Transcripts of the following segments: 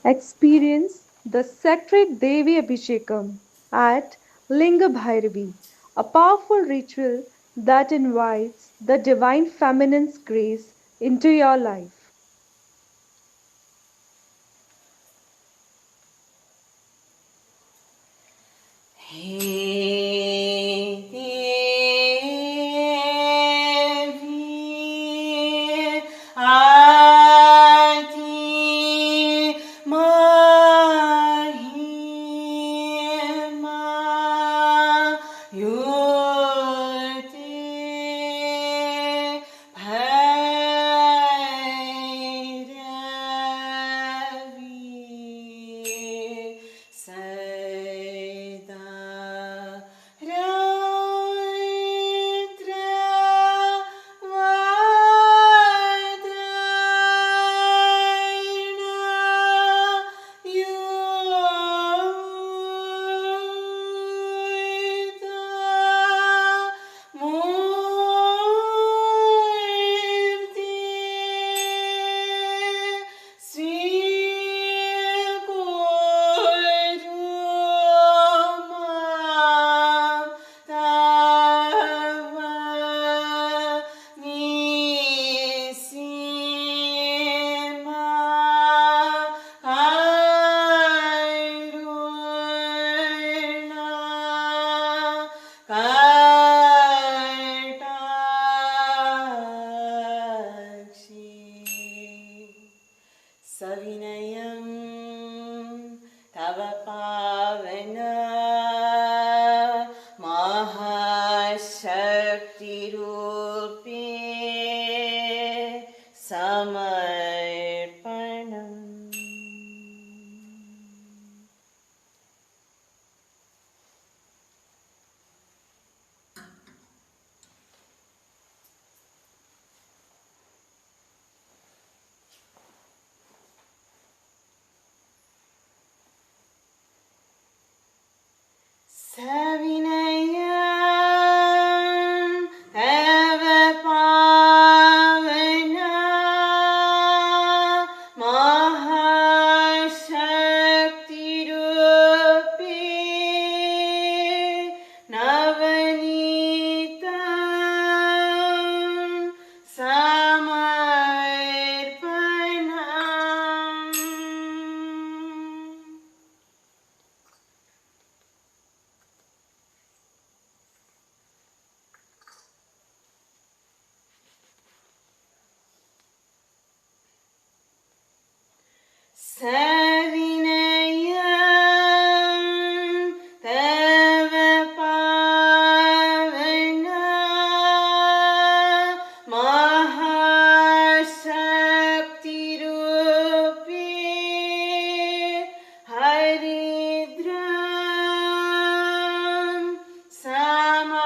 Experience the sacred Devi Abhishekam at Linga Bhairavi, a powerful ritual that invites the divine feminine's grace into your life. Hey Devi, Adi Mahima, Yurte Bhairavi, Sada Rauitra Vadaina Yurta Murti Sri Guru Tava Nisima Kairuna Kartakshi Savinayam Tava Pavana Mahashakti Rupi Samarpanam. Savinayam Tava Pavana Mahashakti Rupi Navanitam Samarpanam. Savinayam Tava Pavana Mahashakti Rupi Haridram Samarpanam.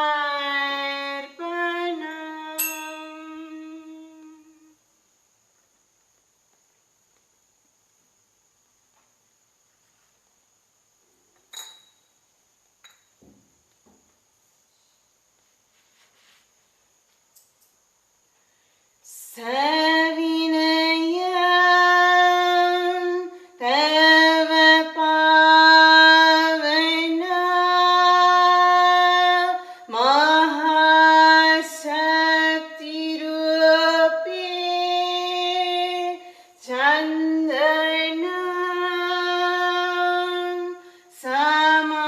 Savinayam Tava Pavana Mahashakti Rupi Chandanam Samarpanam.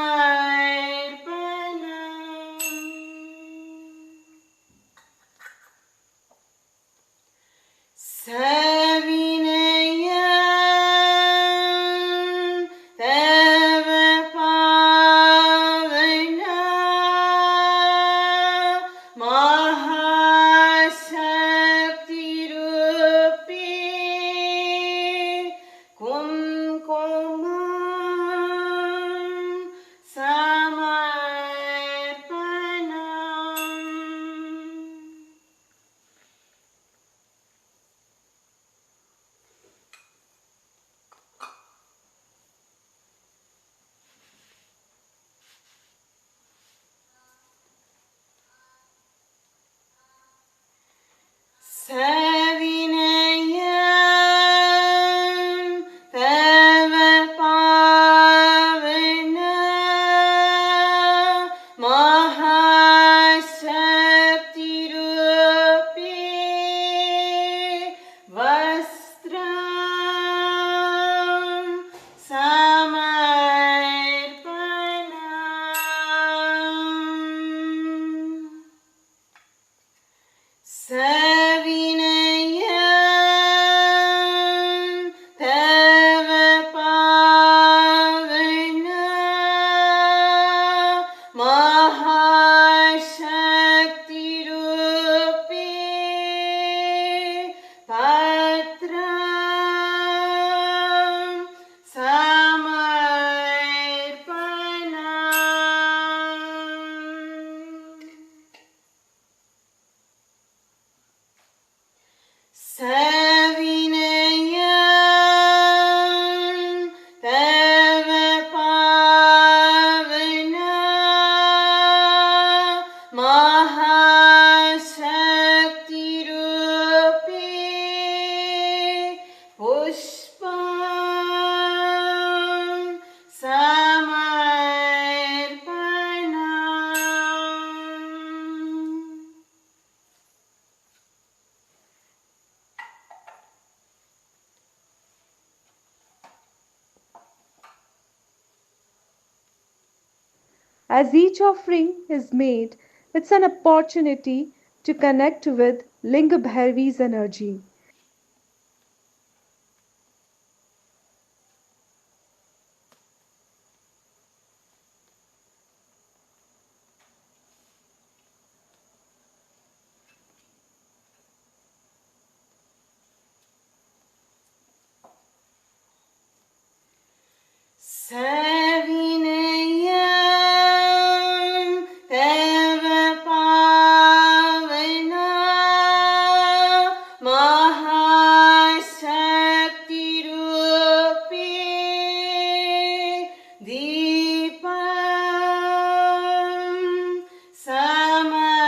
As each offering is made, it's an opportunity to connect with Linga Bhairavi's energy. सविनयं तव पावना महाशक्तिरूपी दीपं समर्पणम्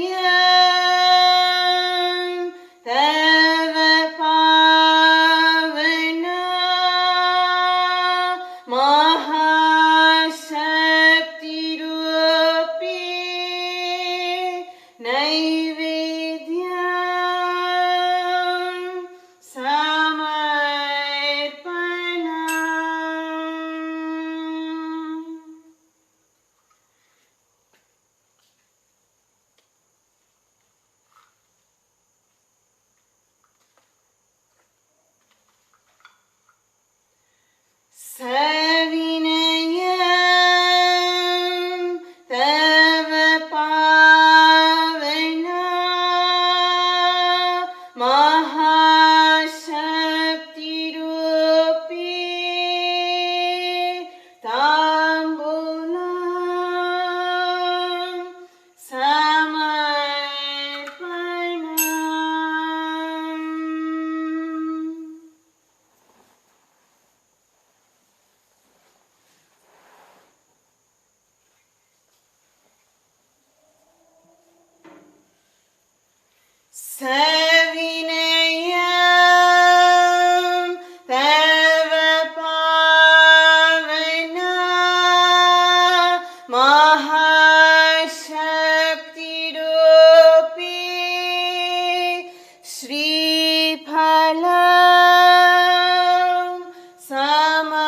सविनयं तव पावना महाशक्तिरूपी नैवेद्यं समर्पणम् सविनयं तव पावना महाशक्तिरूपी ताम्बूलं समर्पणम् सविनयं तव पावना महाशक्तिरूपी श्रीफलं समर्पणम्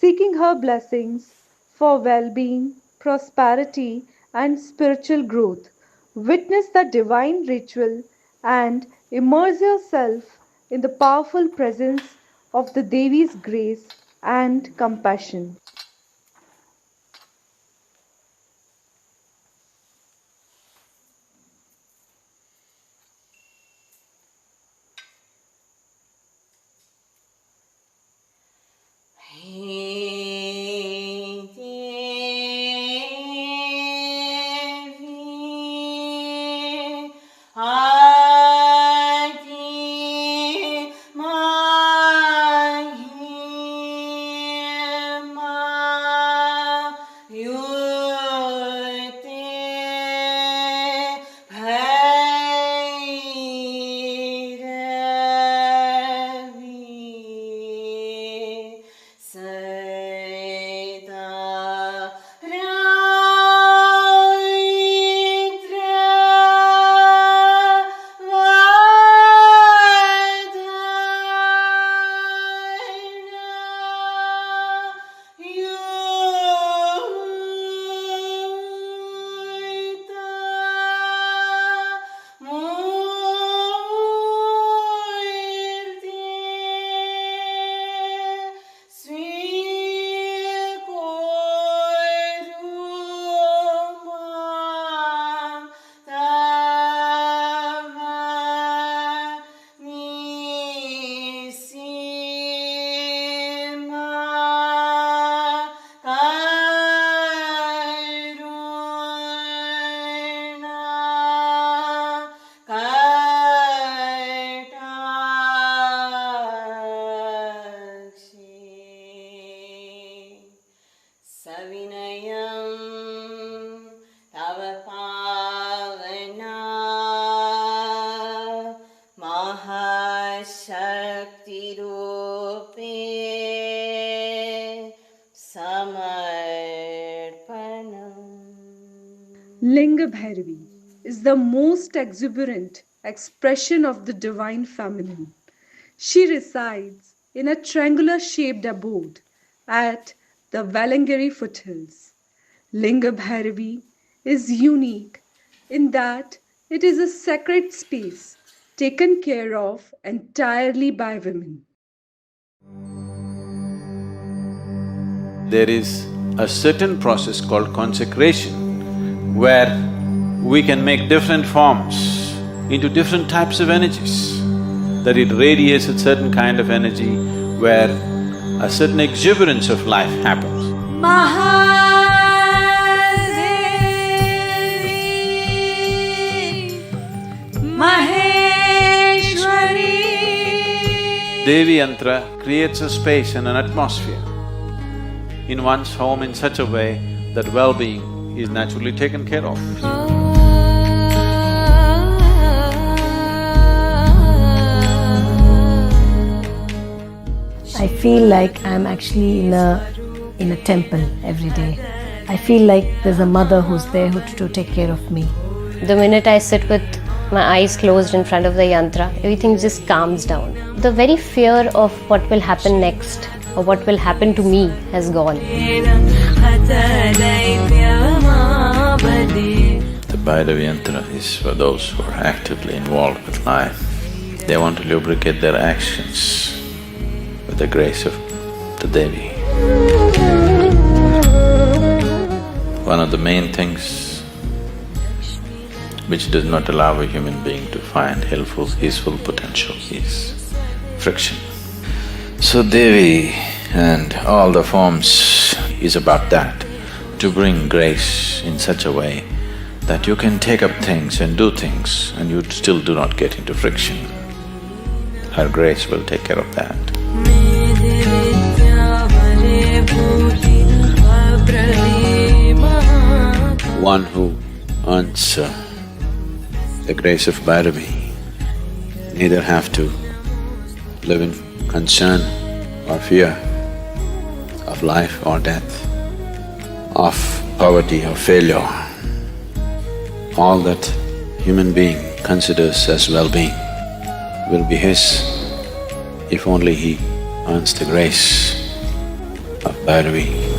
Seeking her blessings for well being, prosperity, and spiritual growth. Witness the divine ritual and immerse yourself in the powerful presence of the Devi's grace and compassion. Savinayam Tava Pavana Mahashakti Rupe Samarpanam. Linga Bhairavi is the most exuberant expression of the divine feminine. She resides in a triangular shaped abode at the Valangiri foothills. Linga Bhairavi is unique in that it is a sacred space taken care of entirely by women. There is a certain process called consecration where we can make different forms into different types of energies, that it radiates a certain kind of energy where a certain exuberance of life happens. Devi Yantra creates a space and an atmosphere in one's home in such a way that well-being is naturally taken care of. I feel like I'm actually in a temple every day. I feel like there's a mother who's there to take care of me. The minute I sit with my eyes closed in front of the yantra, everything just calms down. The very fear of what will happen next or what will happen to me has gone. The Bhairavi Yantra is for those who are actively involved with life. They want to lubricate their actions with the grace of the Devi. One of the main things which does not allow a human being to find his full potential is friction. So Devi and all the forms is about that, to bring grace in such a way that you can take up things and do things and you still do not get into friction. Her grace will take care of that. One who earns the grace of Bhairavi neither have to live in concern or fear of life or death, of poverty or failure. All that human being considers as well-being will be his if only he earns the grace of Bhairavi.